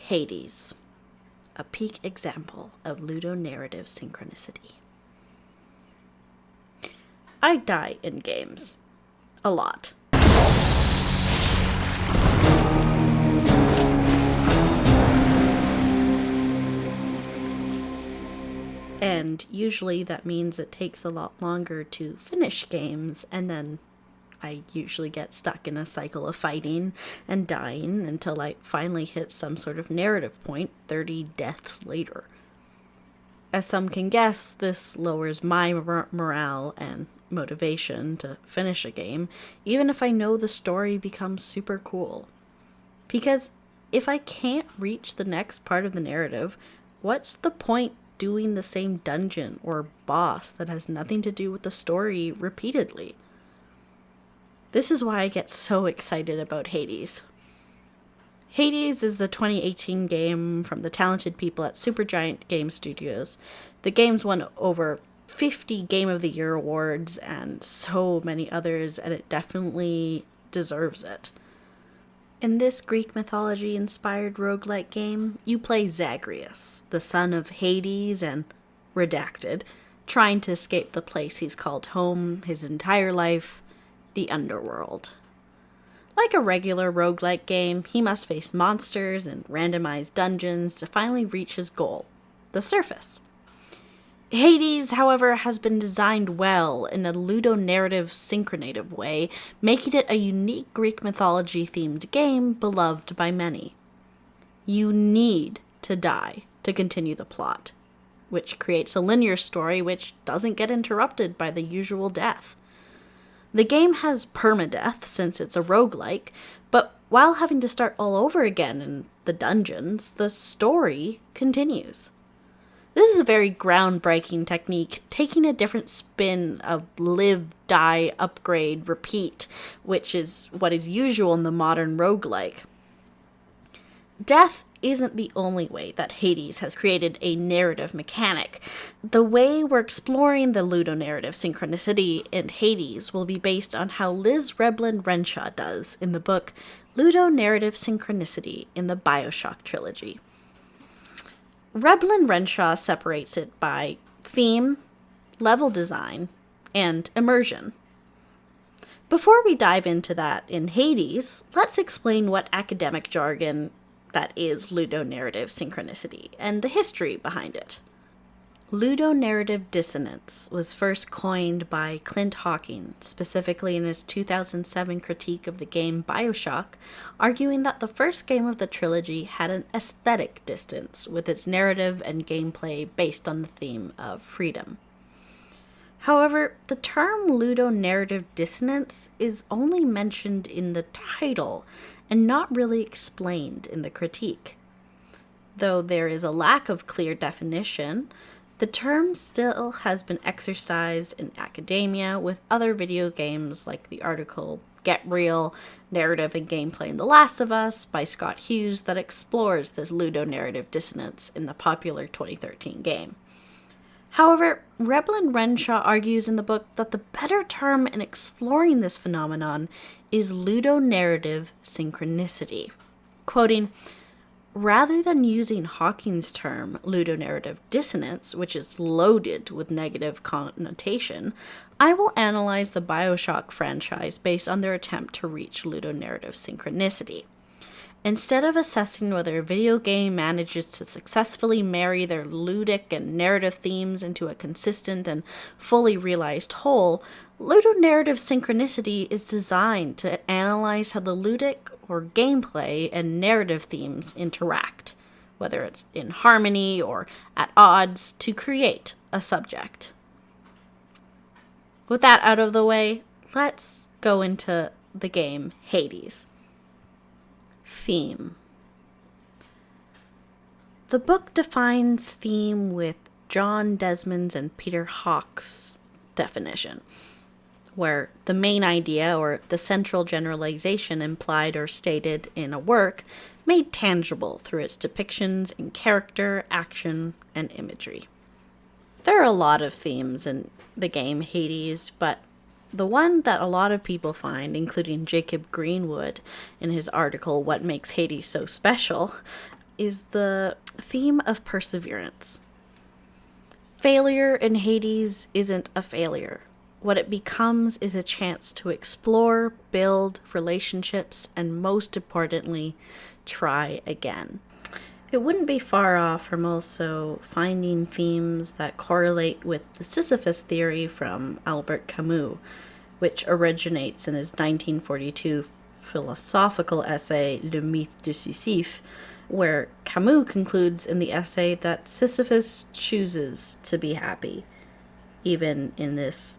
HADES, a peak example of ludonarrative synchronicity. I die in games. A lot. And usually that means it takes a lot longer to finish games, and then I usually get stuck in a cycle of fighting and dying until I finally hit some sort of narrative point 30 deaths later. As some can guess, this lowers my morale and motivation to finish a game, even if I know the story becomes super cool. Because if I can't reach the next part of the narrative, what's the point doing the same dungeon or boss that has nothing to do with the story repeatedly? This is why I get so excited about HADES. HADES is the 2018 game from the talented people at Supergiant Game Studios. The game's won over 50 Game of the Year awards and so many others, and it definitely deserves it. In this Greek mythology-inspired roguelike game, you play Zagreus, the son of Hades and Redacted, trying to escape the place he's called home his entire life, the underworld. Like a regular roguelike game, he must face monsters and randomized dungeons to finally reach his goal, the surface. HADES, however, has been designed well in a ludonarrative synchronative way, making it a unique Greek mythology-themed game beloved by many. You need to die to continue the plot, which creates a linear story which doesn't get interrupted by the usual death. The game has permadeath since it's a roguelike, but while having to start all over again in the dungeons, the story continues. This is a very groundbreaking technique, taking a different spin of live, die, upgrade, repeat, which is what is usual in the modern roguelike. Death isn't the only way that HADES has created a narrative mechanic. The way we're exploring the ludonarrative synchronicity in HADES will be based on how Liz Reblin-Renshaw does in the book Ludonarrative Synchronicity in the BioShock trilogy. Reblin-Renshaw separates it by theme, level design, and immersion. Before we dive into that in HADES, let's explain what academic jargon that is ludonarrative synchronicity and the history behind it. Ludonarrative dissonance was first coined by Clint Hawking, specifically in his 2007 critique of the game BioShock, arguing that the first game of the trilogy had an aesthetic distance with its narrative and gameplay based on the theme of freedom. However, the term ludonarrative dissonance is only mentioned in the title and not really explained in the critique. Though there is a lack of clear definition, the term still has been exercised in academia with other video games like the article Get Real, Narrative and Gameplay in The Last of Us by Scott Hughes that explores this ludonarrative dissonance in the popular 2013 game. However, Reblin-Renshaw argues in the book that the better term in exploring this phenomenon is ludonarrative synchronicity. Quoting, "Rather than using Hawking's term, ludonarrative dissonance, which is loaded with negative connotation, I will analyze the BioShock franchise based on their attempt to reach ludonarrative synchronicity. Instead of assessing whether a video game manages to successfully marry their ludic and narrative themes into a consistent and fully realized whole, ludonarrative synchronicity is designed to analyze how the ludic or gameplay and narrative themes interact, whether it's in harmony or at odds, to create a subject." With that out of the way, let's go into the game HADES. Theme. The book defines theme with John Desmond's and Peter Hawke's definition, where the main idea or the central generalization implied or stated in a work made tangible through its depictions in character, action, and imagery. There are a lot of themes in the game HADES, but the one that a lot of people find, including Jacob Greenwood in his article What Makes HADES So Special, is the theme of perseverance. Failure in Hades isn't a failure. What it becomes is a chance to explore, build relationships, and most importantly, try again. It wouldn't be far off from also finding themes that correlate with the Sisyphus theory from Albert Camus, which originates in his 1942 philosophical essay Le Mythe de Sisyphe, where Camus concludes in the essay that Sisyphus chooses to be happy, even in this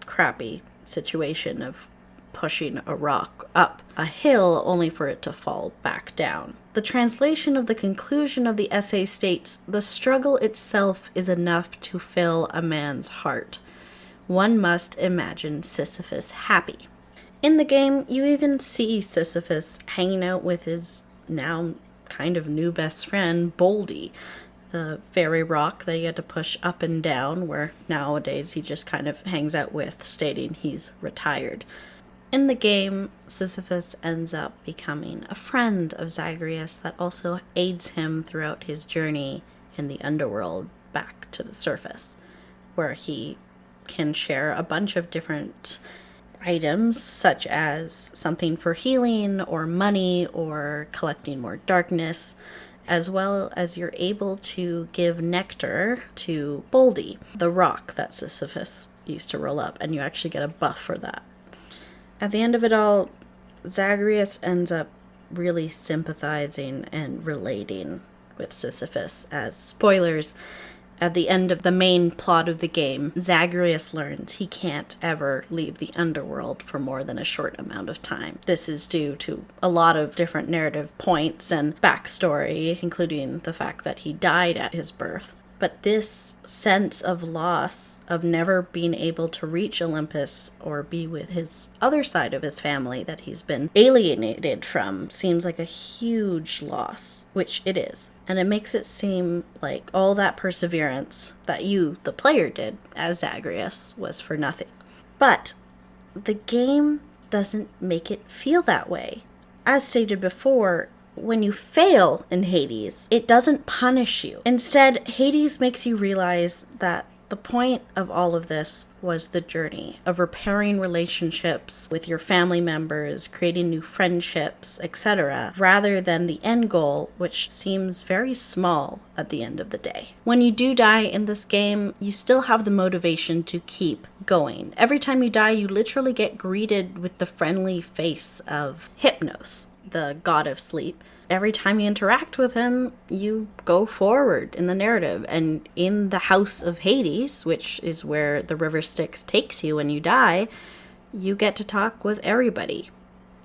crappy situation of pushing a rock up a hill only for it to fall back down. The translation of the conclusion of the essay states, "The struggle itself is enough to fill a man's heart. One must imagine Sisyphus happy." In the game, you even see Sisyphus hanging out with his now kind of new best friend, Boldy, the very rock that he had to push up and down, where nowadays he just kind of hangs out with, stating he's retired. In the game, Sisyphus ends up becoming a friend of Zagreus that also aids him throughout his journey in the underworld back to the surface, where he can share a bunch of different items, such as something for healing or money or collecting more darkness, as well as you're able to give nectar to Boldy, the rock that Sisyphus used to roll up, and you actually get a buff for that. At the end of it all, Zagreus ends up really sympathizing and relating with Sisyphus, as, spoilers, at the end of the main plot of the game, Zagreus learns he can't ever leave the underworld for more than a short amount of time. This is due to a lot of different narrative points and backstory, including the fact that he died at his birth. But this sense of loss, of never being able to reach Olympus or be with his other side of his family that he's been alienated from, seems like a huge loss, which it is. And it makes it seem like all that perseverance that you, the player, did as Zagreus was for nothing. But the game doesn't make it feel that way. As stated before, when you fail in Hades, it doesn't punish you. Instead, Hades makes you realize that the point of all of this was the journey of repairing relationships with your family members, creating new friendships, etc., rather than the end goal, which seems very small at the end of the day. When you do die in this game, you still have the motivation to keep going. Every time you die, you literally get greeted with the friendly face of Hypnos, the god of sleep. Every time you interact with him, you go forward in the narrative. And in the House of Hades, which is where the River Styx takes you when you die, you get to talk with everybody.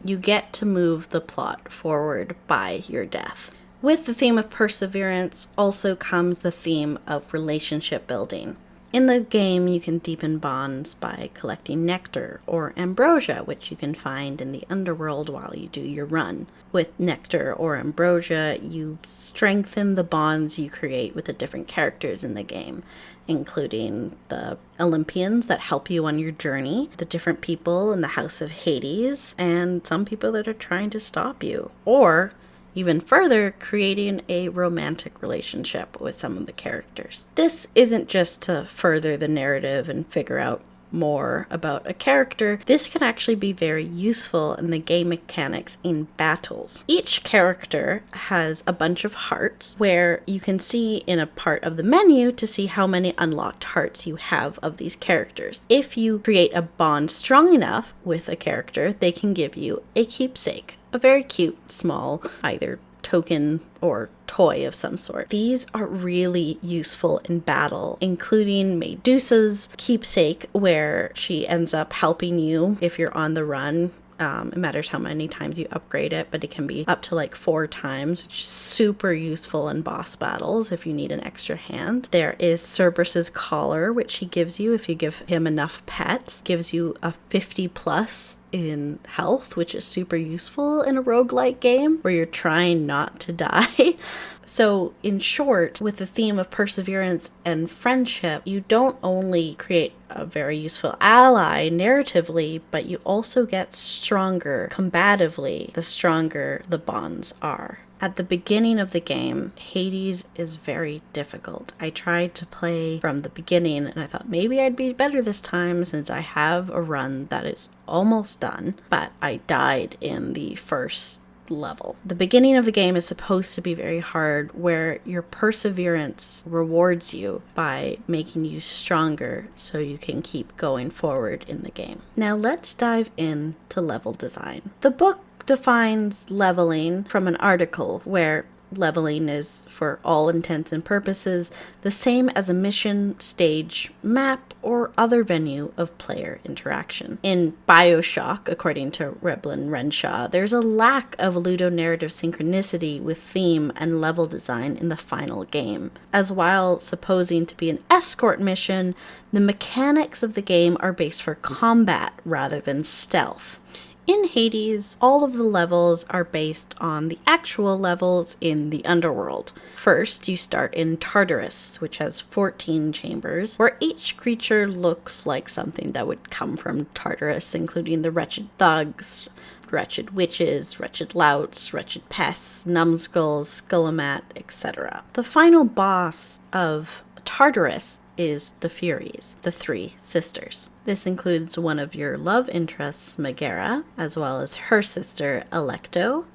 You get to move the plot forward by your death. With the theme of perseverance also comes the theme of relationship building. In the game, you can deepen bonds by collecting nectar or ambrosia, which you can find in the underworld while you do your run. With nectar or ambrosia, you strengthen the bonds you create with the different characters in the game, including the Olympians that help you on your journey, the different people in the House of Hades, and some people that are trying to stop you, or even further, creating a romantic relationship with some of the characters. This isn't just to further the narrative and figure out more about a character. This can actually be very useful in the game mechanics in battles. Each character has a bunch of hearts where you can see in a part of the menu to see how many unlocked hearts you have of these characters. If you create a bond strong enough with a character, they can give you a keepsake. A very cute, small, either token or toy of some sort. These are really useful in battle, including Medusa's keepsake, where she ends up helping you if you're on the run. It matters how many times you upgrade it, but it can be up to like 4 times. It's super useful in boss battles if you need an extra hand. There is Cerberus's collar, which he gives you if you give him enough pets. Gives you a 50 plus in health, which is super useful in a roguelike game where you're trying not to die. So in short, with the theme of perseverance and friendship, you don't only create a very useful ally narratively, but you also get stronger combatively the stronger the bonds are. At the beginning of the game, Hades is very difficult. I tried to play from the beginning and I thought maybe I'd be better this time since I have a run that is almost done, but I died in the first level. The beginning of the game is supposed to be very hard, where your perseverance rewards you by making you stronger so you can keep going forward in the game. Now let's dive into level design. The book defines leveling from an article where leveling is, for all intents and purposes, the same as a mission, stage, map, or other venue of player interaction. In BioShock, according to Reblin Renshaw, there's a lack of ludonarrative synchronicity with theme and level design in the final game. As while supposing to be an escort mission, the mechanics of the game are based for combat rather than stealth. In Hades, all of the levels are based on the actual levels in the underworld. First, you start in Tartarus, which has 14 chambers, where each creature looks like something that would come from Tartarus, including the wretched thugs, wretched witches, wretched louts, wretched pests, numbskulls, skullamat, etc. The final boss of Tartarus is the Furies, the three sisters. This includes one of your love interests, Megara, as well as her sister, Alecto,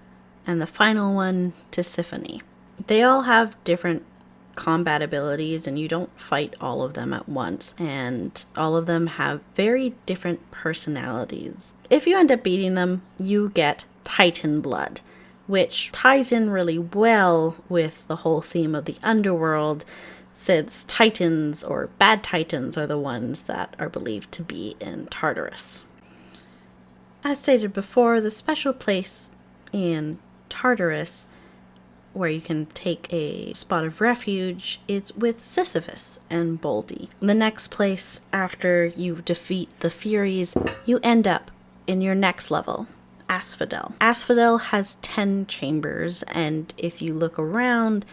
and the final one, Tisiphone. They all have different combat abilities, and you don't fight all of them at once, and all of them have very different personalities. If you end up beating them, you get Titan blood, which ties in really well with the whole theme of the underworld, since Titans, or bad Titans, are the ones that are believed to be in Tartarus. As stated before, the special place in Tartarus where you can take a spot of refuge is with Sisyphus and Boldy. The next place after you defeat the Furies, you end up in your next level, Asphodel. Asphodel has 10 chambers, and if you look around,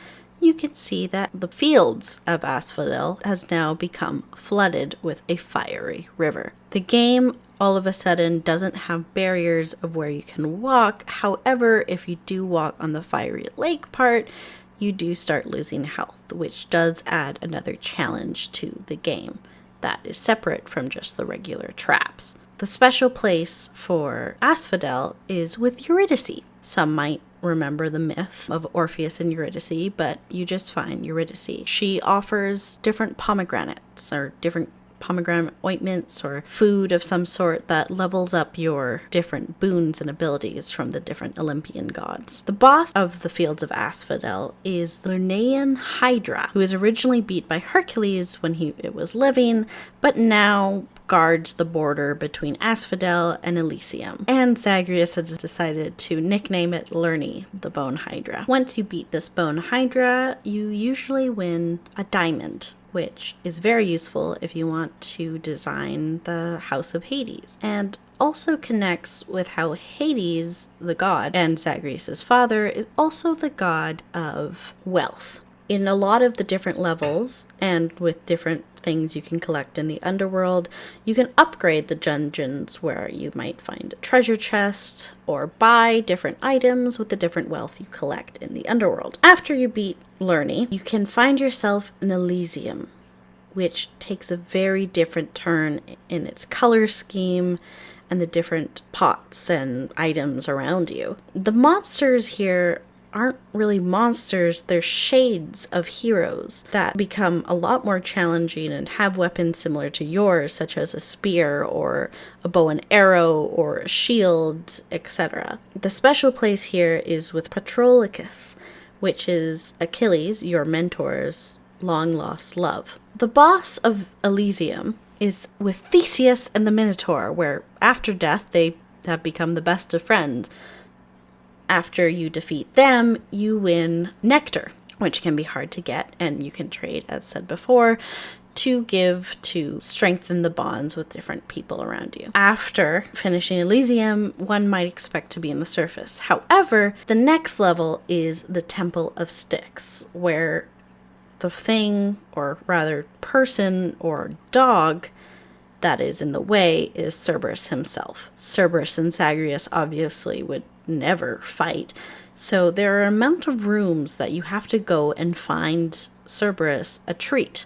you can see that the fields of Asphodel has now become flooded with a fiery river. The game all of a sudden doesn't have barriers of where you can walk. However, if you do walk on the fiery lake part, you do start losing health, which does add another challenge to the game that is separate from just the regular traps. The special place for Asphodel is with Eurydice. Some might remember the myth of Orpheus and Eurydice, but you just find Eurydice. She offers different pomegranates or different pomegranate ointments or food of some sort that levels up your different boons and abilities from the different Olympian gods. The boss of the Fields of Asphodel is the Lernaean Hydra, who was originally beat by Hercules when it was living, but now guards the border between Asphodel and Elysium. And Zagreus has decided to nickname it Lerny, the Bone Hydra. Once you beat this Bone Hydra, you usually win a diamond, which is very useful if you want to design the House of Hades, and also connects with how Hades, the god, and Zagreus' father, is also the god of wealth. In a lot of the different levels, and with different things you can collect in the underworld, you can upgrade the dungeons where you might find a treasure chest or buy different items with the different wealth you collect in the underworld. After you beat Lerny, you can find yourself in Elysium, which takes a very different turn in its color scheme and the different pots and items around you. The monsters here aren't really monsters, they're shades of heroes that become a lot more challenging and have weapons similar to yours, such as a spear or a bow and arrow or a shield, etc. The special place here is with Patroclus, which is Achilles, your mentor's long-lost love. The boss of Elysium is with Theseus and the Minotaur, where after death they have become the best of friends. After you defeat them, you win nectar, which can be hard to get, and you can trade, as said before, to give to strengthen the bonds with different people around you. After finishing Elysium, one might expect to be in the surface. However, the next level is the Temple of Styx, where the thing, or rather person or dog, that is in the way is Cerberus himself. Cerberus and Zagreus obviously would never fight. So there are an amount of rooms that you have to go and find Cerberus a treat.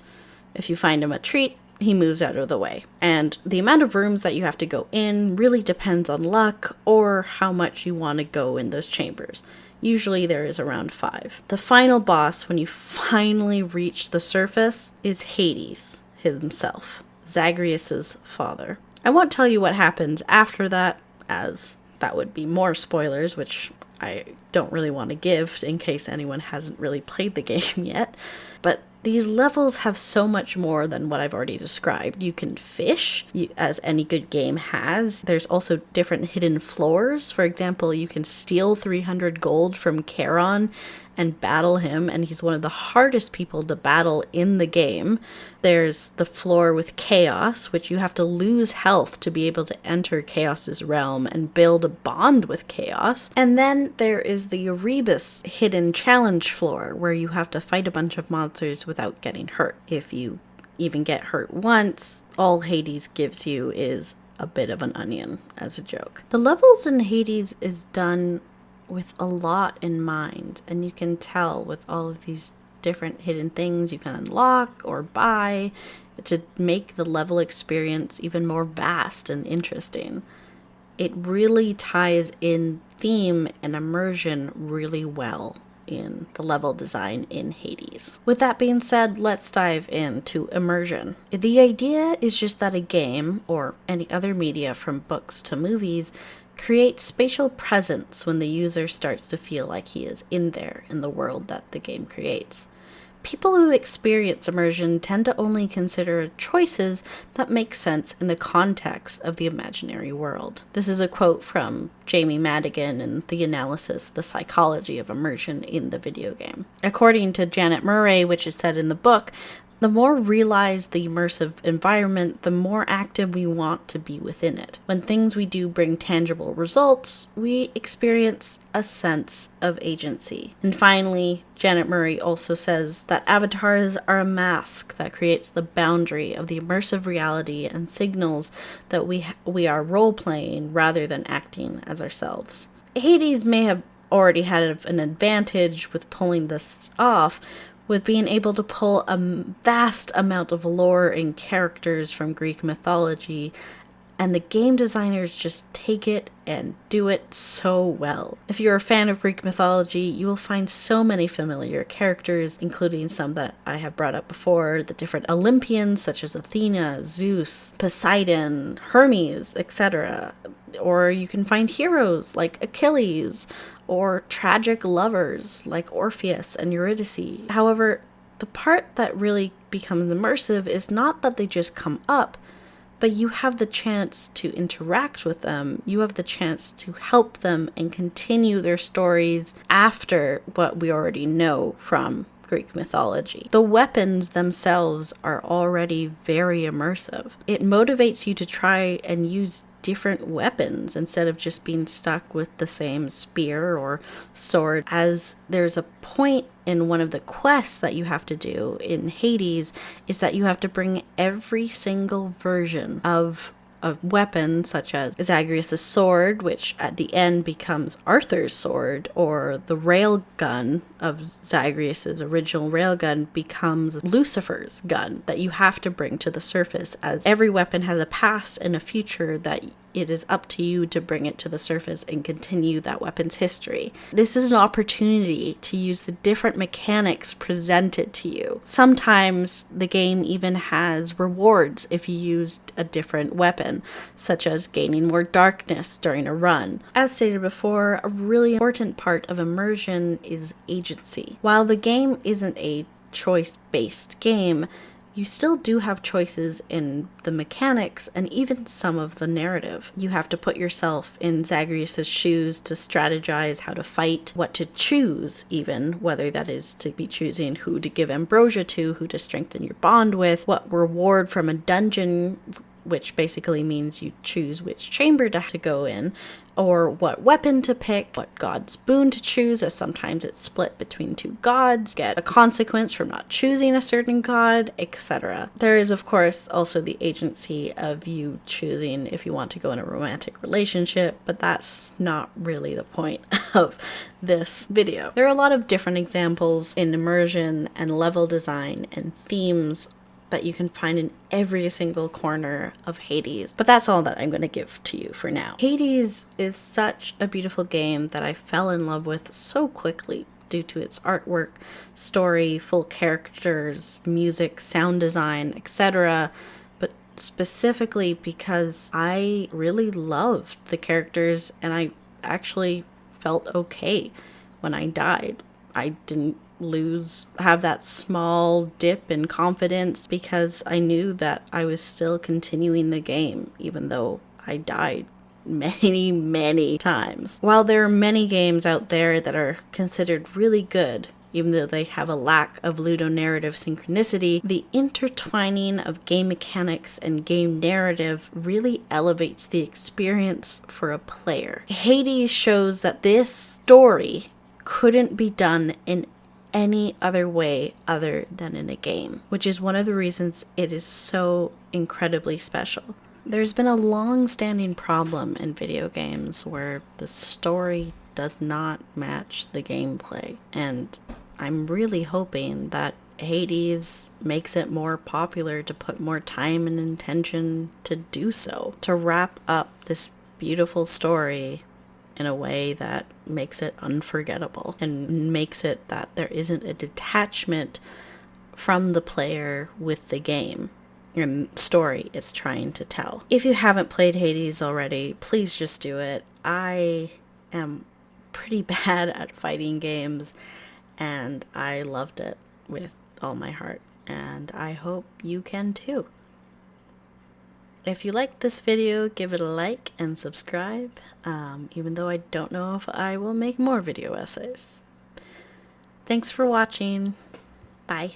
If you find him a treat, he moves out of the way. And the amount of rooms that you have to go in really depends on luck or how much you want to go in those chambers. Usually there is around 5. The final boss, when you finally reach the surface, is Hades himself, Zagreus's father. I won't tell you what happens after that, as that would be more spoilers, which I don't really want to give in case anyone hasn't really played the game yet. But these levels have so much more than what I've already described. You can fish, as any good game has. There's also different hidden floors. For example, you can steal 300 gold from Charon and battle him, and he's one of the hardest people to battle in the game. There's the floor with Chaos, which you have to lose health to be able to enter Chaos's realm and build a bond with Chaos. And then there is the Erebus hidden challenge floor, where you have to fight a bunch of monsters without getting hurt. If you even get hurt once, all Hades gives you is a bit of an onion as a joke. The levels in Hades is done with a lot in mind, and you can tell with all of these different hidden things you can unlock or buy to make the level experience even more vast and interesting. It really ties in theme and immersion really well in the level design in Hades. With that being said, let's dive into immersion. The idea is just that a game, or any other media from books to movies, creates spatial presence when the user starts to feel like he is in there in the world that the game creates. People who experience immersion tend to only consider choices that make sense in the context of the imaginary world. This is a quote from Jamie Madigan in the analysis, The Psychology of Immersion in the Video Game. According to Janet Murray, which is said in the book, the more realized the immersive environment, the more active we want to be within it. When things we do bring tangible results, we experience a sense of agency. And finally, Janet Murray also says that avatars are a mask that creates the boundary of the immersive reality and signals that we are role-playing rather than acting as ourselves. Hades may have already had an advantage with pulling this off, with being able to pull a vast amount of lore and characters from Greek mythology, and the game designers just take it and do it so well. If you're a fan of Greek mythology, you will find so many familiar characters, including some that I have brought up before, the different Olympians such as Athena, Zeus, Poseidon, Hermes, etc. Or you can find heroes like Achilles, or tragic lovers like Orpheus and Eurydice. However, the part that really becomes immersive is not that they just come up, but you have the chance to interact with them. You have the chance to help them and continue their stories after what we already know from Greek mythology. The weapons themselves are already very immersive. It motivates you to try and use different weapons instead of just being stuck with the same spear or sword, as there's a point in one of the quests that you have to do in Hades is that you have to bring every single version of a weapon, such as Zagreus' sword, which at the end becomes Arthur's sword, or the railgun of Zagreus' original railgun becomes Lucifer's gun, that you have to bring to the surface, as every weapon has a past and a future that it is up to you to bring it to the surface and continue that weapon's history. This is an opportunity to use the different mechanics presented to you. Sometimes the game even has rewards if you used a different weapon, such as gaining more darkness during a run. As stated before, a really important part of immersion is agency. While the game isn't a choice-based game, you still do have choices in the mechanics and even some of the narrative. You have to put yourself in Zagreus' shoes to strategize how to fight, what to choose even, whether that is to be choosing who to give ambrosia to, who to strengthen your bond with, what reward from a dungeon which basically means you choose which chamber to go in, or what weapon to pick, what god's boon to choose, as sometimes it's split between two gods, get a consequence from not choosing a certain god, etc. There is, of course, also the agency of you choosing if you want to go in a romantic relationship, but that's not really the point of this video. There are a lot of different examples in immersion and level design and themes that you can find in every single corner of Hades. But that's all that I'm going to give to you for now. Hades is such a beautiful game that I fell in love with so quickly due to its artwork, story, full characters, music, sound design, etc. But specifically because I really loved the characters and I actually felt okay when I died. I didn't have that small dip in confidence because I knew that I was still continuing the game even though I died many times. While there are many games out there that are considered really good, even though they have a lack of ludonarrative synchronicity, the intertwining of game mechanics and game narrative really elevates the experience for a player. Hades shows that this story couldn't be done in any other way other than in a game, which is one of the reasons it is so incredibly special. There's been a long-standing problem in video games where the story does not match the gameplay, and I'm really hoping that Hades makes it more popular to put more time and intention to do so, to wrap up this beautiful story in a way that makes it unforgettable and makes it that there isn't a detachment from the player with the game and story it's trying to tell. If you haven't played Hades already, please just do it. I am pretty bad at fighting games and I loved it with all my heart, and I hope you can too. If you liked this video, give it a like and subscribe, even though I don't know if I will make more video essays. Thanks for watching. Bye.